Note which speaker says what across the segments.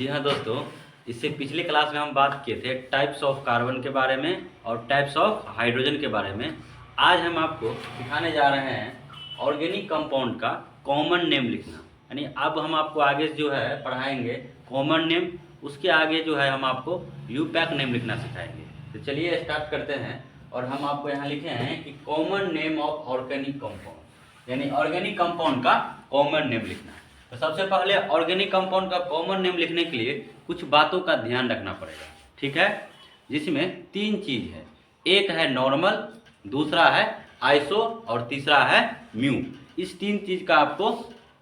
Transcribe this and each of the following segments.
Speaker 1: जी हाँ दोस्तों, इससे पिछले क्लास में हम बात किए थे टाइप्स ऑफ कार्बन के बारे में और टाइप्स ऑफ हाइड्रोजन के बारे में। आज हम आपको सिखाने जा रहे हैं ऑर्गेनिक कंपाउंड का कॉमन नेम लिखना। यानी अब हम आपको आगे जो है पढ़ाएंगे कॉमन नेम, उसके आगे जो है हम आपको यूपैक नेम लिखना सिखाएंगे। तो चलिए स्टार्ट करते हैं। और हम आपको यहाँ लिखे हैं कि common name of organic compound, यानी ऑर्गेनिक कंपाउंड का कॉमन नेम लिखना है। तो सबसे पहले ऑर्गेनिक कंपाउंड का कॉमन नेम लिखने के लिए कुछ बातों का ध्यान रखना पड़ेगा, ठीक है, जिसमें तीन चीज है। एक है नॉर्मल, दूसरा है आइसो और तीसरा है म्यू। इस तीन चीज का आपको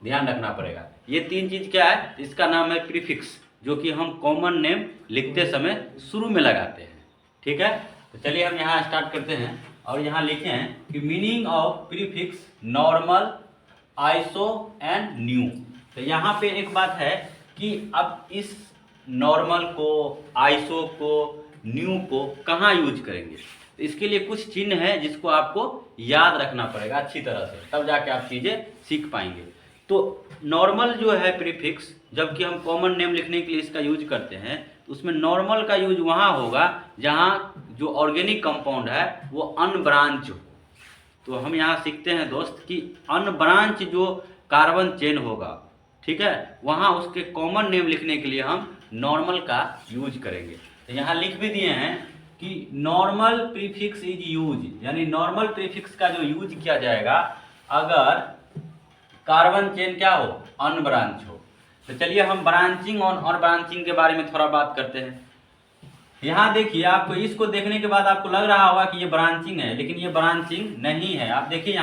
Speaker 1: ध्यान रखना पड़ेगा। ये तीन चीज क्या है? इसका नाम है प्रीफिक्स, जो कि हम कॉमन नेम लिखते समय शुरू में लगाते हैं, ठीक है। तो चलिए हम यहाँ स्टार्ट करते हैं और यहाँ लिखे हैं कि meaning of prefix normal, iso and new. तो यहाँ पे एक बात है कि अब इस नॉर्मल को, आइसो को, न्यू को कहाँ यूज करेंगे। तो इसके लिए कुछ चिन्ह है जिसको आपको याद रखना पड़ेगा अच्छी तरह से, तब जाके आप चीज़ें सीख पाएंगे। तो नॉर्मल जो है प्रीफिक्स, जबकि हम कॉमन नेम लिखने के लिए इसका यूज करते हैं, तो उसमें नॉर्मल का यूज वहाँ होगा जहाँ जो ऑर्गेनिक कंपाउंड है वो अनब्रांच हो। तो हम यहाँ सीखते हैं दोस्त कि अनब्रांच जो कार्बन चेन होगा, ठीक है, वहाँ उसके कॉमन नेम लिखने के लिए हम नॉर्मल का यूज करेंगे। तो यहाँ लिख भी दिए हैं कि नॉर्मल प्रीफिक्स इज यूज, यानी नॉर्मल प्रीफिक्स का जो यूज किया जाएगा अगर कार्बन चेन क्या हो, अनब्रांच हो। तो चलिए हम ब्रांचिंग और अनब्रांचिंग के बारे में थोड़ा बात करते हैं। यहाँ देखिए, आपको इसको देखने के बाद आपको लग रहा होगा कि ये ब्रांचिंग है, लेकिन ये ब्रांचिंग नहीं है। आप देखिए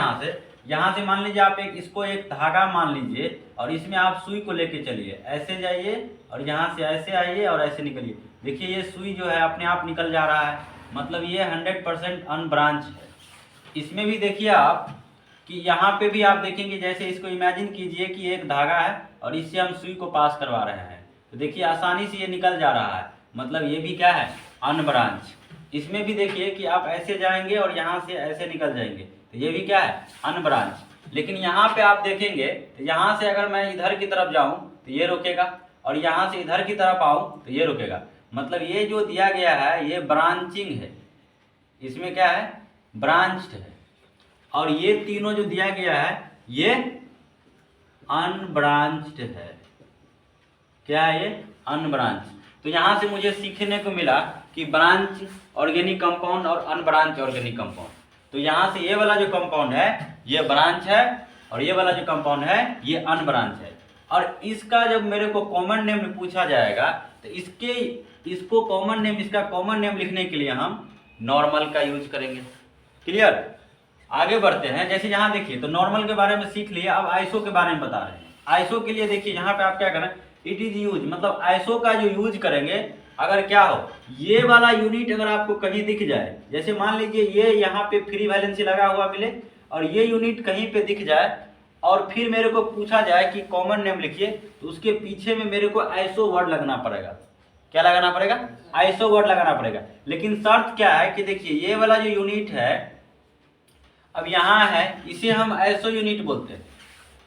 Speaker 1: यहाँ से मान लीजिए आप इसको एक धागा मान लीजिए और इसमें आप सुई को लेके चलिए, ऐसे जाइए और यहाँ से ऐसे आइए और ऐसे निकलिए। देखिए ये सुई जो है अपने आप निकल जा रहा है, मतलब ये 100% अनब्रांच है। इसमें भी देखिए आप कि यहाँ पे भी आप देखेंगे, जैसे इसको इमेजिन कीजिए कि एक धागा है और इससे हम सुई को पास करवा रहे हैं, तो देखिए आसानी से ये निकल जा रहा है, मतलब ये भी क्या है, अनब्रांच। इसमें भी देखिए कि आप ऐसे जाएंगे और यहाँ से ऐसे निकल जाएंगे, तो ये भी क्या है, अनब्रांच। लेकिन यहाँ पे आप देखेंगे तो यहाँ से अगर मैं इधर की तरफ जाऊँ तो ये रुकेगा, और यहाँ से इधर की तरफ आऊँ तो ये रुकेगा। मतलब ये जो दिया गया है ये ब्रांचिंग है, इसमें क्या है, ब्रांच्ड है। और ये तीनों जो दिया गया है ये अनब्रांच्ड है। क्या है ये, अनब्रांच। तो यहाँ से मुझे सीखने को मिला कि ब्रांच ऑर्गेनिक कंपाउंड और अनब्रांच ऑर्गेनिक कंपाउंड। तो यहाँ से ये वाला जो कंपाउंड है ये ब्रांच है और ये वाला जो कंपाउंड है ये अनब्रांच है। और इसका जब मेरे को कॉमन नेम पूछा जाएगा तो इसको कॉमन नेम, इसका कॉमन नेम लिखने के लिए हम नॉर्मल का यूज करेंगे। क्लियर? आगे बढ़ते हैं। जैसे यहाँ देखिए, तो नॉर्मल के बारे में सीख लिया, अब आइसो के बारे में बता रहे हैं। आइसो के लिए देखिए यहाँ पे आप क्या करें, इट इज यूज, मतलब आइसो का जो यूज करेंगे अगर क्या हो, ये वाला यूनिट अगर आपको कहीं दिख जाए, जैसे मान लीजिए ये यहाँ पे फ्री वैलेंसी लगा हुआ मिले और ये यूनिट कहीं पे दिख जाए और फिर मेरे को पूछा जाए कि कॉमन नेम लिखिए, तो उसके पीछे में मेरे को आइसो वर्ड लगना पड़ेगा। क्या लगाना पड़ेगा, आइसो वर्ड लगाना पड़ेगा। लेकिन शर्त क्या है कि देखिए ये वाला जो यूनिट है अब यहाँ है, इसे हम आइसो यूनिट बोलते हैं,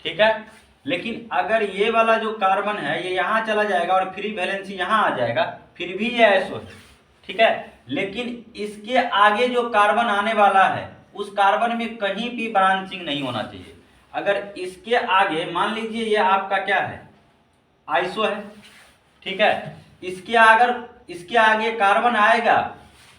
Speaker 1: ठीक है। लेकिन अगर ये वाला जो कार्बन है ये यहाँ चला जाएगा और फ्री वैलेंसी यहाँ आ जाएगा, फिर भी ये आइसो है, ठीक है। लेकिन इसके आगे जो कार्बन आने वाला है उस कार्बन में कहीं भी ब्रांचिंग नहीं होना चाहिए। अगर इसके आगे मान लीजिए ये आपका क्या है, आइसो है, ठीक है, इसके आगे कार्बन आएगा,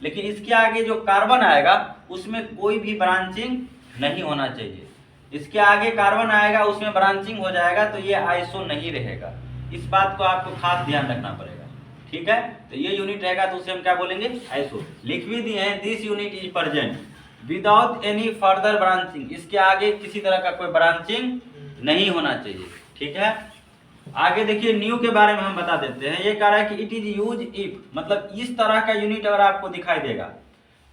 Speaker 1: लेकिन इसके आगे जो कार्बन आएगा उसमें कोई भी ब्रांचिंग नहीं होना चाहिए। इसके आगे कार्बन आएगा उसमें ब्रांचिंग हो जाएगा तो ये आइसो नहीं रहेगा। इस बात को आपको खास ध्यान रखना पड़ेगा, ठीक है। तो ये यूनिट रहेगा तो उसे हम क्या बोलेंगे, आइसो। लिख भी दिए हैं, this unit is present without any further branching, इसके आगे किसी तरह का कोई ब्रांचिंग नहीं होना चाहिए, ठीक है। आगे देखिए न्यू के बारे में हम बता देते हैं। ये कह रहा है कि इट इज यूज इफ, मतलब इस तरह का यूनिट अगर आपको दिखाई देगा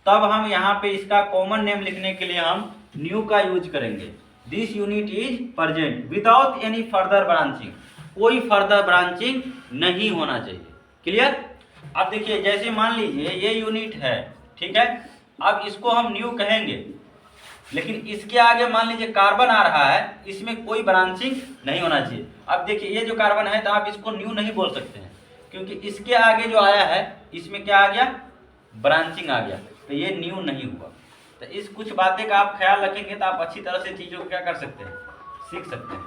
Speaker 1: तब हम यहाँ पे इसका कॉमन नेम लिखने के लिए हम न्यू का यूज करेंगे। This unit is present without any further branching, कोई फर्दर ब्रांचिंग नहीं होना चाहिए। क्लियर? अब देखिए जैसे मान लीजिए ये यूनिट है, ठीक है, अब इसको हम न्यू कहेंगे, लेकिन इसके आगे मान लीजिए कार्बन आ रहा है, इसमें कोई ब्रांचिंग नहीं होना चाहिए। अब देखिए ये जो कार्बन है तो आप इसको न्यू नहीं बोल सकते हैं, क्योंकि इसके आगे जो आया है इसमें क्या आ गया, ब्रांचिंग आ गया, तो ये न्यू नहीं हुआ। तो इस कुछ बातें का आप ख्याल रखेंगे तो आप अच्छी तरह से चीज़ों को क्या कर सकते हैं, सीख सकते हैं।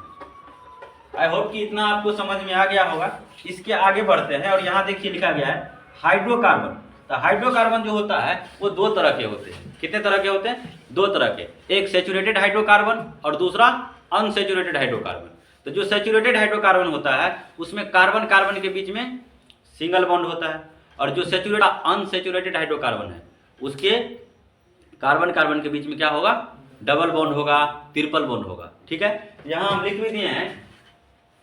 Speaker 1: आई होप कि इतना आपको समझ में आ गया होगा। इसके आगे बढ़ते हैं और यहाँ देखिए लिखा गया है हाइड्रोकार्बन। तो हाइड्रोकार्बन जो होता है वो दो तरह के होते हैं। कितने तरह के होते हैं, दो तरह के, एक सैचुरेटेड हाइड्रोकार्बन और दूसरा अनसैचुरेटेड हाइड्रोकार्बन। तो जो सैचुरेटेड हाइड्रोकार्बन होता है उसमें कार्बन कार्बन के बीच में सिंगल बॉन्ड होता है, और जो सैचुरेटेड अनसैचुरेटेड हाइड्रोकार्बन है उसके कार्बन कार्बन के बीच में क्या होगा, डबल बॉन्ड होगा, ट्रिपल बॉन्ड होगा। ठीक है, यहाँ हम लिख भी दिए हैं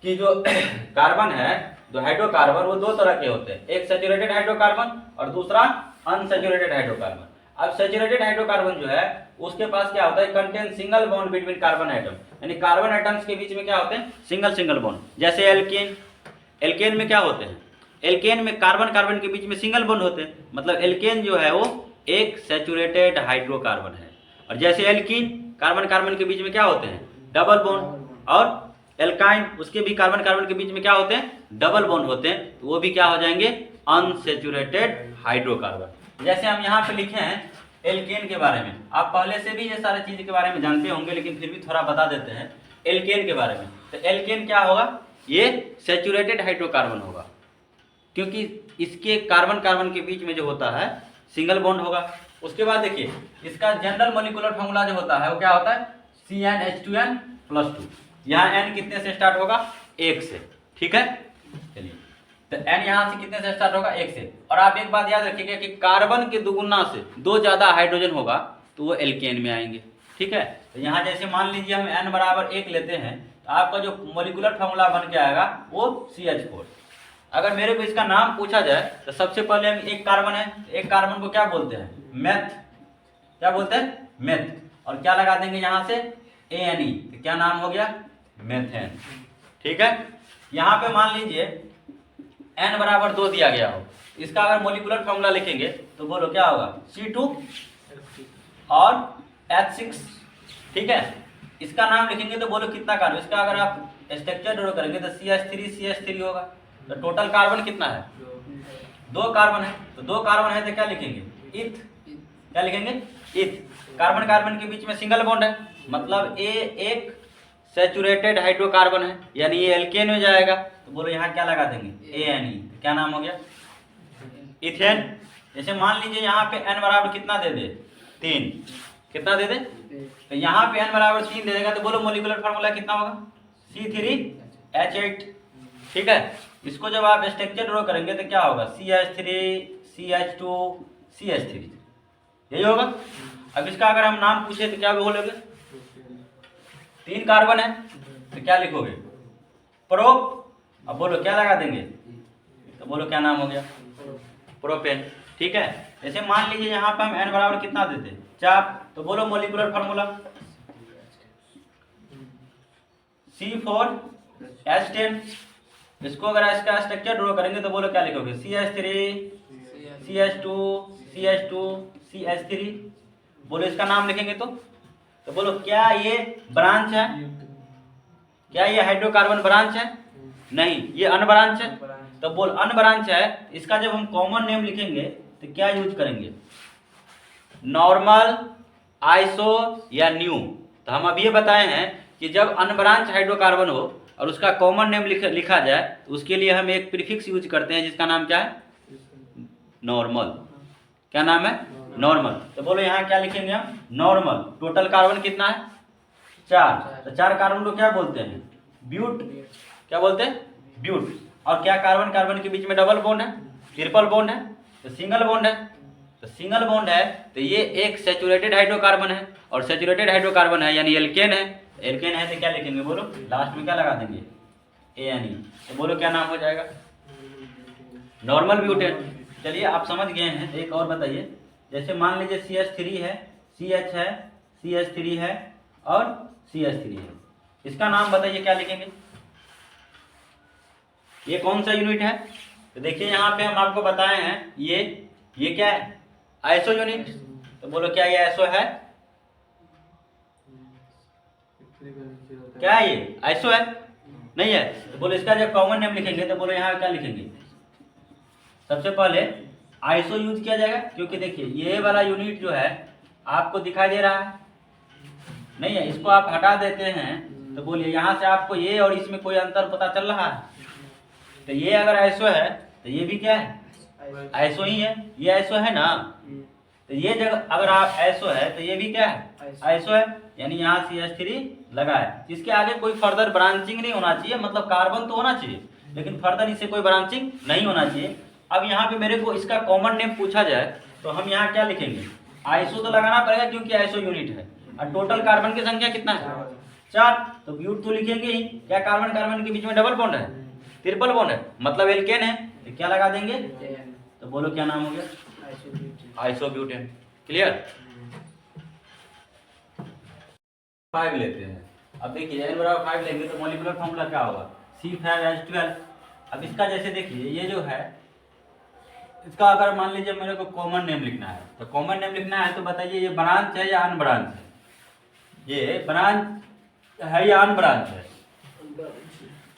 Speaker 1: कि जो कार्बन है, जो हाइड्रोकार्बन, वो दो तरह के होते हैं, एक सैचुरेटेड हाइड्रोकार्बन और दूसरा अनसैचुरेटेड हाइड्रोकार्बन। अब सैचुरेटेड हाइड्रोकार्बन जो है उसके पास क्या होता है, contain single bond between carbon atom, यानी कार्बन एटम्स के बीच में क्या होते हैं, सिंगल सिंगल बॉन्ड। जैसे एल्केन, एल्केन में क्या होते हैं, एल्केन में कार्बन कार्बन के बीच में सिंगल बॉन्ड होते हैं, मतलब एल्केन जो है वो एक सैचुरेटेड हाइड्रोकार्बन है। और जैसे एल्कीन, कार्बन कार्बन के बीच में क्या होते हैं, डबल बॉन्ड, और एल्काइन, उसके भी कार्बन कार्बन के बीच में क्या होते हैं, डबल बॉन्ड होते हैं, तो वो भी क्या हो जाएंगे, अनसैचुरेटेड हाइड्रोकार्बन। जैसे हम यहाँ पे लिखे हैं एल्केन के बारे में, आप पहले से भी ये सारी चीज के बारे में जानते होंगे, लेकिन फिर भी थोड़ा बता देते हैं एल्केन के बारे में। तो एल्केन क्या होगा, ये सैचुरेटेड हाइड्रोकार्बन होगा, क्योंकि इसके कार्बन कार्बन के बीच में जो होता है सिंगल बॉन्ड होगा। उसके बाद देखिए इसका जनरल मॉलिक्यूलर फॉर्मूला जो होता है वो क्या होता है, CnH2n+2। यहाँ n कितने से स्टार्ट होगा, 1 से। ठीक है, चलिए, तो n यहाँ से कितने से स्टार्ट होगा, 1 से। और आप एक बात याद रखिएगा कि कार्बन के दुगुना से दो ज्यादा हाइड्रोजन होगा तो वो एल्केन में आएंगे। ठीक है, तो यहाँ जैसे मान लीजिए हम n बराबर 1 लेते हैं तो आपका जो मॉलिक्यूलर फॉर्मूला बन के आएगा वो CH4। अगर मेरे को इसका नाम पूछा जाए तो सबसे पहले हम, एक कार्बन है, एक कार्बन को क्या बोलते हैं, मेथ, क्या बोलते हैं, मेथ, और क्या लगा देंगे यहाँ से ANE, तो क्या नाम हो गया, मेथेन। ठीक है, यहाँ पे मान लीजिए n बराबर 2 दिया गया हो, इसका अगर मॉलिक्यूलर फॉर्मूला लिखेंगे तो बोलो क्या होगा, C2 और H6। ठीक है, इसका नाम लिखेंगे तो बोलो कितना कार्बन, इसका अगर आप स्ट्रक्चर ड्रॉ करेंगे तो CH3 होगा। तो टोटल कार्बन कितना है, 2 कार्बन है, तो 2 कार्बन है तो क्या लिखेंगे, इथ, क्या लिखेंगे, इथ। कार्बन कार्बन के बीच में सिंगल बॉन्ड है, मतलब A एक सैचुरेटेड हाइड्रोकार्बन है, यानी ये एल्केन में जाएगा, तो बोलो यहाँ क्या लगा देंगे, ANE, तो क्या नाम हो गया, इथेन। जैसे मान लीजिए यहाँ पे n बराबर कितना दे दे, 3, कितना दे दे, तो यहाँ पे n बराबर 3 दे देगा तो बोलो मॉलिक्यूलर फार्मूला कितना होगा, C3H8। ठीक है, इसको जब आप स्ट्रक्चर ड्रॉ करेंगे तो क्या होगा, CH3 CH2 CH3, यही होगा। अब इसका अगर हम नाम पूछे तो क्या बोलोगे, 3 कार्बन है तो क्या लिखोगे, प्रो, अब बोलो क्या लगा देंगे, तो बोलो क्या नाम हो गया, प्रोपेन। ठीक है, जैसे मान लीजिए यहाँ पे हम n बराबर कितना देते, 4, तो बोलो मॉलिक्यूलर फार्मूला C4H10। इसको अगर इसका स्ट्रक्चर ड्रॉ करेंगे तो बोलो क्या लिखोगे, CH3 CH2 CH3। बोलो इसका नाम लिखेंगे तो बोलो क्या ये ब्रांच है, क्या ये हाइड्रोकार्बन ब्रांच है, नहीं, ये अनब्रांच है। तो बोल अनब्रांच है, इसका जब हम कॉमन नेम लिखेंगे तो क्या यूज करेंगे, नॉर्मल, आइसो या न्यू। तो हम अब ये बताए हैं कि जब अनब्रांच हाइड्रोकार्बन हो और उसका कॉमन नेम लिखा जाए तो उसके लिए हम एक प्रीफिक्स यूज करते हैं जिसका नाम क्या है, नॉर्मल। क्या नाम है, नॉर्मल। तो बोलो यहाँ क्या लिखेंगे हम, नॉर्मल। टोटल कार्बन कितना है, 4, तो 4 कार्बन को क्या बोलते हैं, ब्यूट, क्या बोलते हैं, ब्यूट। और क्या कार्बन कार्बन के बीच में डबल बॉन्ड है, ट्रिपल बॉन्ड है, तो सिंगल बॉन्ड है। तो सिंगल बॉन्ड है तो ये एक सैचुरेटेड हाइड्रोकार्बन है, और सैचुरेटेड हाइड्रोकार्बन है यानी एल्केन है। एल्केन है तो क्या लिखेंगे, बोलो लास्ट में क्या लगा देंगे, ANE। तो बोलो क्या नाम हो जाएगा, नॉर्मल ब्यूटेन। चलिए आप समझ गए हैं, एक और बताइए। जैसे मान लीजिए CH3 है, CH है, CH3 है और CH3 है, इसका नाम बताइए क्या लिखेंगे, ये कौन सा यूनिट है। तो देखिए यहाँ पे हम आपको बताए हैं ये क्या है, आइसो यूनिट। तो बोलो क्या ये आइसो है, क्या है ये आइसो है, नहीं है। तो बोलो इसका जब कॉमन नेम लिखेंगे तो बोलो यहाँ क्या लिखेंगे, सबसे पहले आइसो यूज किया जाएगा, क्योंकि देखिए ये वाला यूनिट जो है आपको दिखाई दे रहा है, नहीं है, इसको आप हटा देते हैं तो बोलिए यहाँ से आपको ये और इसमें कोई अंतर पता चल रहा है? तो ये अगर आइसो है तो ये भी क्या है, आइसो ही है, ये आइसो है ना। तो ये जगह अगर आप आइसो है तो ये भी क्या है, आइसो है, यानी यहाँ CH3 लगा है। इसके आगे कोई फर्दर ब्रांचिंग नहीं होना चाहिए, मतलब कार्बन तो होना चाहिए लेकिन फर्दर इससे कोई ब्रांचिंग नहीं होना चाहिए। अब यहाँ पे मेरे को इसका कॉमन नेम पूछा जाए तो हम यहाँ क्या लिखेंगे, आइसो तो लगाना पड़ेगा क्योंकि आइसो यूनिट है। और टोटल कार्बन की संख्या कितना है, 4, तो ब्यूट तो लिखेंगे ही। क्या कार्बन कार्बन के बीच में डबल बॉन्ड है, ट्रिपल बॉन्ड है, मतलब एल्केन है, तो क्या लगा देंगे, तो बोलो क्या नाम हो गया, आइसोब्यूटेन। क्लियर। 5 लेते हैं। अब देखिए N=5 लेंगे तो मॉलिक्यूलर फॉर्मूला क्या होगा, C5H12। अब इसका जैसे देखिए ये जो है इसका अगर मान लीजिए मेरे को कॉमन नेम लिखना है, तो कॉमन नेम लिखना है तो बताइए ये ब्रांच है या अनब्रांच है, ये ब्रांच है या अनब्रांच है,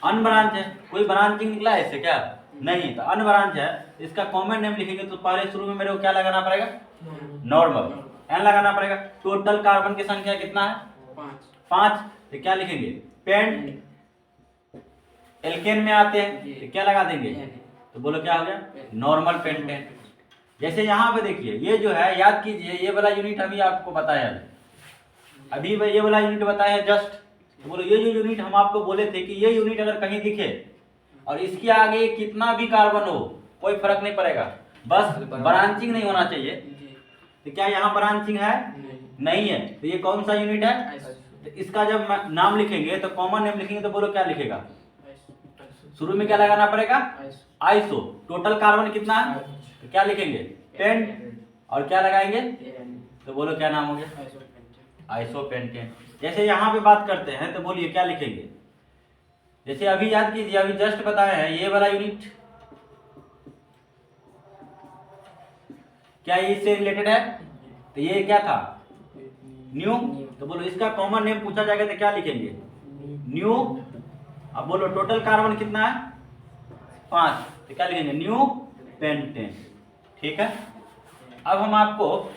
Speaker 1: अनब्रांच है। कोई ब्रांचिंग निकला है इससे क्या, नहीं, तो अनब्रांच है। इसका कॉमन नेम लिखेंगे तो पहले शुरू में मेरे को क्या लगाना पड़ेगा, नॉर्मल N लगाना पड़ेगा। टोटल कार्बन की संख्या कितना है, 5, तो क्या लिखेंगे, पेंट। एल्केन में आते हैं तो क्या लगा देंगे, तो बोलो क्या हो गया, नॉर्मल पेंटेन। जैसे यहाँ पे देखिए ये जो है, याद कीजिए ये वाला यूनिट अभी आपको बताया है, अभी ये वाला यूनिट बताया है जस्ट। तो बोलो ये जो यूनिट हम आपको बोले थे कि ये यूनिट अगर कहीं दिखे और इसके आगे कितना भी कार्बन हो कोई फर्क नहीं पड़ेगा, बस ब्रांचिंग नहीं होना चाहिए। तो क्या यहाँ ब्रांचिंग है, नहीं है, तो ये कौन सा यूनिट है। तो इसका जब नाम लिखेंगे तो कॉमन नेम लिखेंगे तो बोलो क्या लिखेगा, शुरू में क्या लगाना पड़ेगा, आइसो। टोटल कार्बन कितना है, तो क्या लिखेंगे, पेंट, और क्या लगाएंगे, तो बोलो क्या नाम हो गया, आइसोपेंटेन। जैसे यहाँ पे बात करते हैं तो बोलिए क्या लिखेंगे, जैसे अभी याद कीजिए अभी जस्ट बताया है ये वाला यूनिट क्या ये इससे रिलेटेड है, तो ये क्या था, न्यू। तो बोलो इसका कॉमन नेम पूछा जाएगा तो क्या लिखेंगे, न्यू। अब बोलो टोटल कार्बन कितना है, 5, तो क्या लिखेंगे, न्यू पेंटेन। ठीक है। अब हम आपको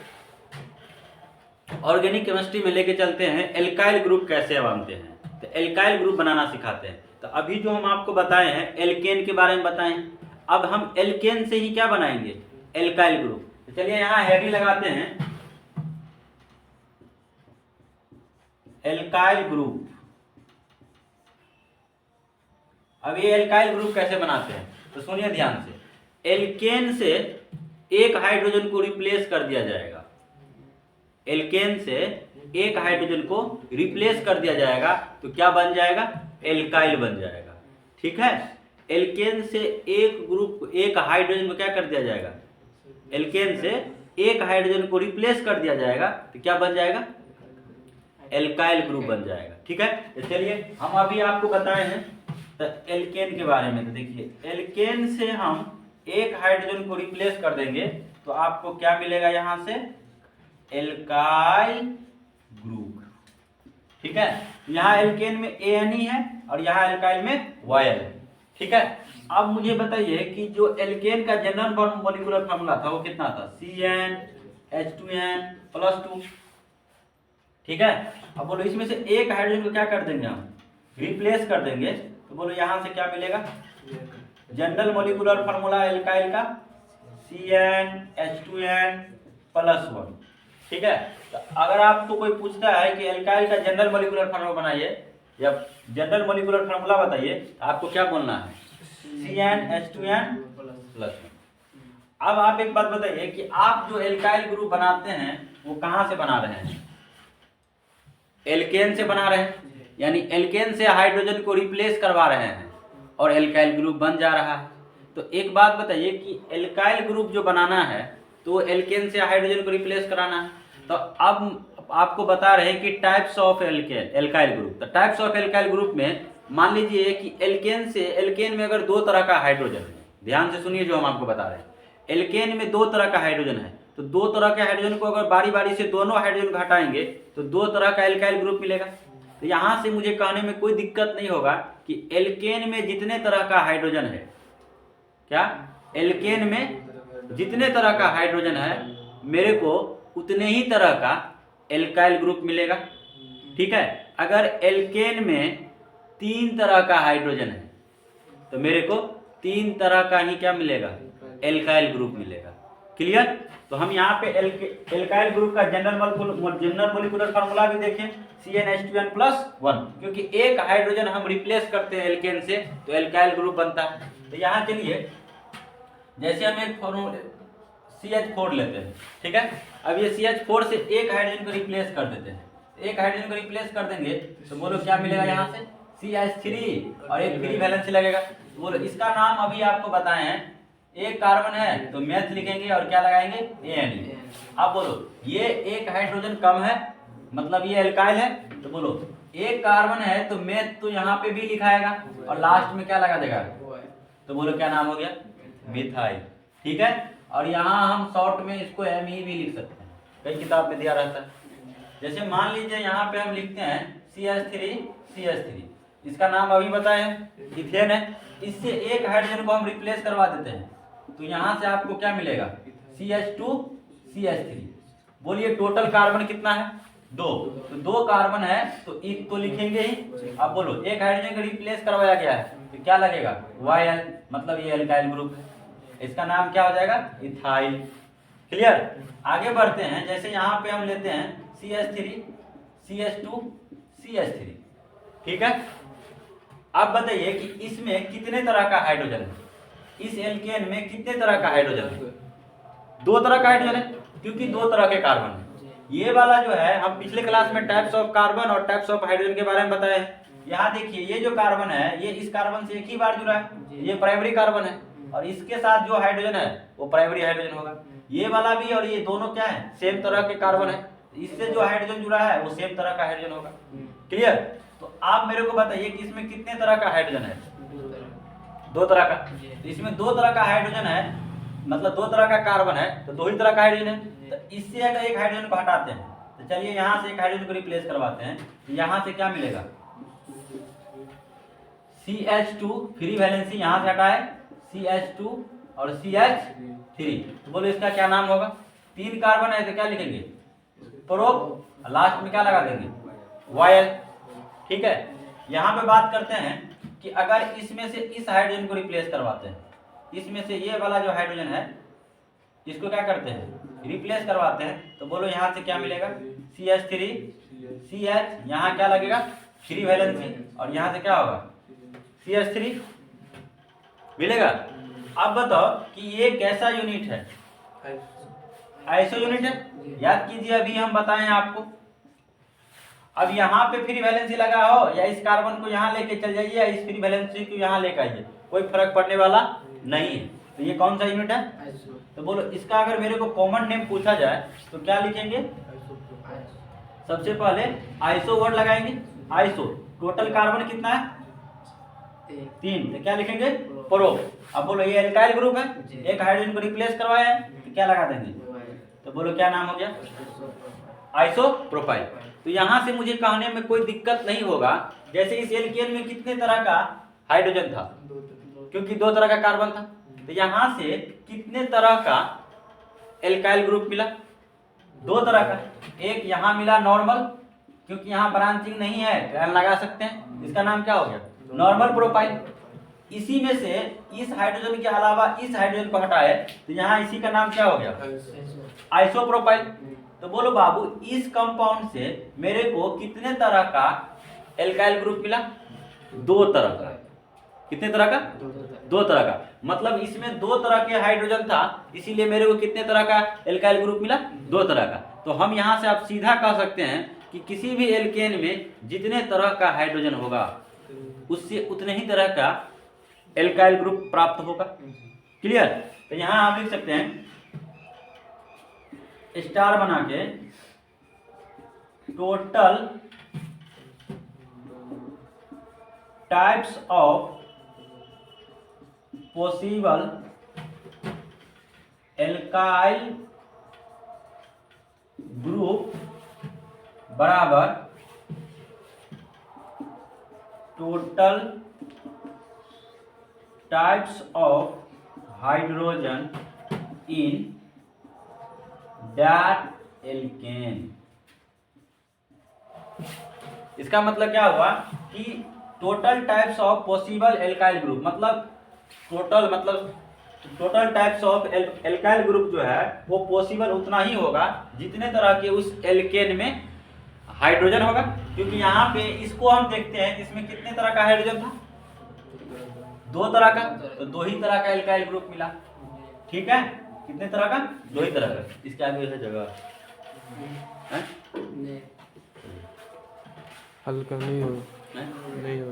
Speaker 1: ऑर्गेनिक केमिस्ट्री में लेके चलते हैं, एल्काइल ग्रुप कैसे बनते हैं, तो एल्काइल ग्रुप बनाना सिखाते हैं। तो अभी जो हम आपको बताए हैं एल्केन के बारे में बताएं, अब हम एल्केन से ही क्या बनाएंगे, एल्काइल ग्रुप। तो चलिए यहाँ हेडिंग लगाते हैं, एल्काइल ग्रुप। अब ये एल्काइल ग्रुप कैसे बनाते हैं तो सुनिए ध्यान से। एल्केन से एक हाइड्रोजन को रिप्लेस कर दिया जाएगा, एल्केन से एक हाइड्रोजन को रिप्लेस कर दिया जाएगा तो क्या बन जाएगा, एल्काइल बन जाएगा। ठीक है। एल्केन से एक ग्रुप एक हाइड्रोजन को क्या कर दिया जाएगा, एल्केन से एक हाइड्रोजन को रिप्लेस कर दिया जाएगा तो क्या बन जाएगा, एल्काइल ग्रुप बन जाएगा। ठीक है। तो चलिए हम अभी आपको बताए हैं तो एल्केन के बारे में। तो देखिए एल्केन से हम एक हाइड्रोजन को रिप्लेस कर देंगे तो आपको क्या मिलेगा, यहाँ से एल्काइल ग्रुप। ठीक है। यहाँ एल्केन में ANE है और यहाँ एल्काइल में YL है। ठीक है। अब मुझे बताइए कि जो एल्केन का जनरल मॉलिक्यूलर फार्मूला था वो कितना था, CnH2n+2। ठीक है। अब बोलो इसमें से एक हाइड्रोजन को क्या कर देंगे, हम रिप्लेस कर देंगे तो बोलो यहाँ से क्या मिलेगा, जनरल मॉलिक्यूलर फार्मूला एल्काइल का CnH2n+1। ठीक है। तो अगर आपको कोई पूछता है कि एल्काइल का जनरल मॉलिक्यूलर फार्मूला बनाइए या जनरल मॉलिक्यूलर फार्मूला बताइए तो आपको क्या बोलना है, CnH2n+1। अब आप एक बात बताइए कि आप जो एल्काइल ग्रुप बनाते हैं वो कहाँ से बना रहे हैं, एल्केन से बना रहे हैं, यानी एल्केन से हाइड्रोजन को रिप्लेस करवा रहे हैं और एल्काइल ग्रुप बन जा रहा है। तो एक बात बताइए कि एल्काइल ग्रुप जो बनाना है तो एल्केन से हाइड्रोजन को रिप्लेस कराना है। तो अब आपको बता रहे हैं कि टाइप्स ऑफ एल्काइल ग्रुप। तो टाइप्स ऑफ एल्काइल ग्रुप में मान लीजिए कि एल्केन में अगर 2 तरह का हाइड्रोजन है, ध्यान से सुनिए जो हम आपको बता रहे हैं। एल्केन में 2 तरह का हाइड्रोजन है, तो 2 तरह के हाइड्रोजन को अगर बारी बारी से दोनों हाइड्रोजन को हटाएंगे तो 2 तरह का एल्काइल ग्रुप मिलेगा। तो यहाँ से मुझे कहने में कोई दिक्कत नहीं होगा कि एल्केन में जितने तरह का हाइड्रोजन है, क्या एल्केन में जितने तरह का हाइड्रोजन है मेरे को उतने ही तरह का एल्काइल ग्रुप मिलेगा। ठीक है, अगर एल्केन में 3 तरह का हाइड्रोजन है तो मेरे को 3 तरह का ही क्या मिलेगा, एल्काइल ग्रुप मिलेगा। क्लियर। तो हम यहाँ पे एल्काइल ग्रुप का जनरल मॉलिक्यूलर फार्मूला भी देखें, CnH2n+1, क्योंकि एक हाइड्रोजन हम रिप्लेस करते हैं एल्केन से तो एल्काइल ग्रुप बनता है। तो यहाँ चलिए, जैसे हम एक CH4 लेते हैं, ठीक है, अब ये CH4 से एक हाइड्रोजन को रिप्लेस कर देते हैं, एक हाइड्रोजन को रिप्लेस कर देंगे तो बोलो क्या मिलेगा, यहाँ से CH3 और एक फ्री वैलेंसी लगेगा। बोलो इसका नाम अभी आपको बताए हैं, एक कार्बन है तो मेथ लिखेंगे और क्या लगाएंगे, ANE। अब बोलो ये एक हाइड्रोजन कम है, मतलब ये एल्काइल है, तो बोलो एक कार्बन है तो मेथ तो यहाँ पे भी लिखाएगा और लास्ट में क्या लगा देगा, तो बोलो क्या नाम हो गया, मिथाइल। ठीक है, और यहाँ हम शॉर्ट में इसको ME भी लिख सकते हैं, कई किताब में दिया रहता है। जैसे मान लीजिए यहाँ पे हम लिखते हैं CH3, इसका नाम अभी बताए इथेन है, इससे एक हाइड्रोजन को हम रिप्लेस करवा देते हैं तो यहाँ से आपको क्या मिलेगा, CH2 CH3। बोलिए टोटल कार्बन कितना है, 2, तो 2 कार्बन है तो एक तो लिखेंगे ही। अब बोलो एक हाइड्रोजन को रिप्लेस करवाया गया है तो क्या लगेगा, YL, मतलब ये एल्काइल ग्रुप है, इसका नाम क्या हो जाएगा, इथाइल। क्लियर। आगे बढ़ते हैं, जैसे यहाँ पे हम लेते हैं CH3 CH2 CH3। ठीक है, अब बताइए कि इसमें कितने तरह का हाइड्रोजन है, इस एल्केन में कितने तरह का हाइड्रोजन है, 2 तरह का हाइड्रोजन है, क्योंकि 2 तरह के कार्बन है। ये वाला जो है हम पिछले क्लास में टाइप्स ऑफ कार्बन और टाइप्स ऑफ हाइड्रोजन के बारे में बताए हैं। यहाँ देखिए ये जो कार्बन है ये इस कार्बन से एक ही बार जुड़ा है, ये प्राइमरी कार्बन है, और इसके साथ जो हाइड्रोजन है वो प्राइमरी हाइड्रोजन होगा। ये वाला भी और ये दोनों क्या है, सेम तरह के कार्बन है, इससे जो हाइड्रोजन जुड़ा है वो सेम तरह का हाइड्रोजन होगा। क्लियर। तो आप मेरे को बताइए कि इसमें कितने तरह का हाइड्रोजन है, 2 तरह का। तो इसमें 2 तरह का हाइड्रोजन है, मतलब 2 तरह का कार्बन है तो 2 ही तरह का हाइड्रोजन है। तो इससे अगर एक हाइड्रोजन को हटाते हैं तो चलिए यहाँ से एक हाइड्रोजन को रिप्लेस करवाते हैं तो यहाँ से क्या मिलेगा, CH2 फ्री वैलेंसी यहाँ से हटाए, CH2 और CH3। तो बोलो इसका क्या नाम होगा, 3 कार्बन है तो क्या लिखेंगे, प्रोप, लास्ट में क्या लगा देंगे, YL। ठीक है, यहाँ पे बात करते हैं कि अगर इसमें से इस हाइड्रोजन को रिप्लेस करवाते हैं, इसमें से ये वाला जो हाइड्रोजन है इसको क्या करते हैं, रिप्लेस करवाते हैं, तो बोलो यहाँ से क्या मिलेगा, CH3 CH, यहाँ क्या लगेगा, फ्री वैलेंसी, और यहाँ से क्या होगा, CH3 मिलेगा। अब बताओ कि ये कैसा यूनिट है, आइसो यूनिट है, याद कीजिए अभी हम बताएं आपको। अब यहाँ पे फ्री वैलेंसी लगा हो या इस कार्बन को यहाँ लेके चल जाइए या इस फ्री वैलेंसी को यहाँ लेकर आइए, कोई फर्क पड़ने वाला नहीं है। तो ये कौन सा यूनिट है, तो बोलो इसका अगर मेरे को कॉमन नेम पूछा जाए तो क्या लिखेंगे, सबसे पहले आइसो वर्ड लगाएंगे, आइसो, टोटल कार्बन कितना है, 3, तो क्या लिखेंगे, प्रो। अब बोलो ये एल्काइल ग्रुप है, एक हाइड्रोजन को रिप्लेस करवाया है तो क्या लगा देंगे, तो बोलो क्या नाम हो गया, आइसो प्रोपाइल। तो यहाँ से मुझे कहने में कोई दिक्कत नहीं होगा, जैसे इस एल्केन में कितने तरह का हाइड्रोजन था, क्योंकि 2 तरह का कार्बन था, तो यहाँ से कितने तरह का एल्काइल ग्रुप मिला, 2 तरह का। एक यहाँ मिला नॉर्मल, क्योंकि यहाँ ब्रांचिंग नहीं है तो एल लगा सकते हैं, इसका नाम क्या हो गया, नॉर्मल प्रोपाइल। इसी में से इस हाइड्रोजन के अलावा इस हाइड्रोजन को हटाए तो यहाँ इसी का नाम क्या हो गया, आइसोप्रोपाइल। तो बोलो बाबू इस कंपाउंड से मेरे को कितने तरह का एल्काइल ग्रुप मिला, 2 तरह का। कितने तरह का, 2 तरह का, मतलब इसमें 2 तरह के हाइड्रोजन था, इसीलिए मेरे को कितने तरह का एल्काइल ग्रुप मिला, 2 तरह का। तो हम यहाँ से आप सीधा कह सकते हैं कि किसी भी एल्केन में जितने तरह का हाइड्रोजन होगा उससे उतने ही तरह का एल्काइल ग्रुप प्राप्त होगा। क्लियर। तो यहाँ आप लिख सकते हैं स्टार बना के, total types of possible alkyl group बराबर total types of hydrogen in that alkane. इसका मतलब क्या हुआ कि total types of possible alkyl group, मतलब total types of alkyl group जो है वो पॉसिबल उतना ही होगा जितने तरह के उस एल्केन में हाइड्रोजन होगा। क्योंकि यहाँ पे इसको हम देखते हैं इसमें कितने तरह का हाइड्रोजन था, 2 तरह का, तो 2 ही तरह का एल्काइल ग्रुप मिला। ठीक है, कितने तरह का, 2 ही तरह का। इसके आगे वैसे जगह
Speaker 2: हल करनी हो नहीं हो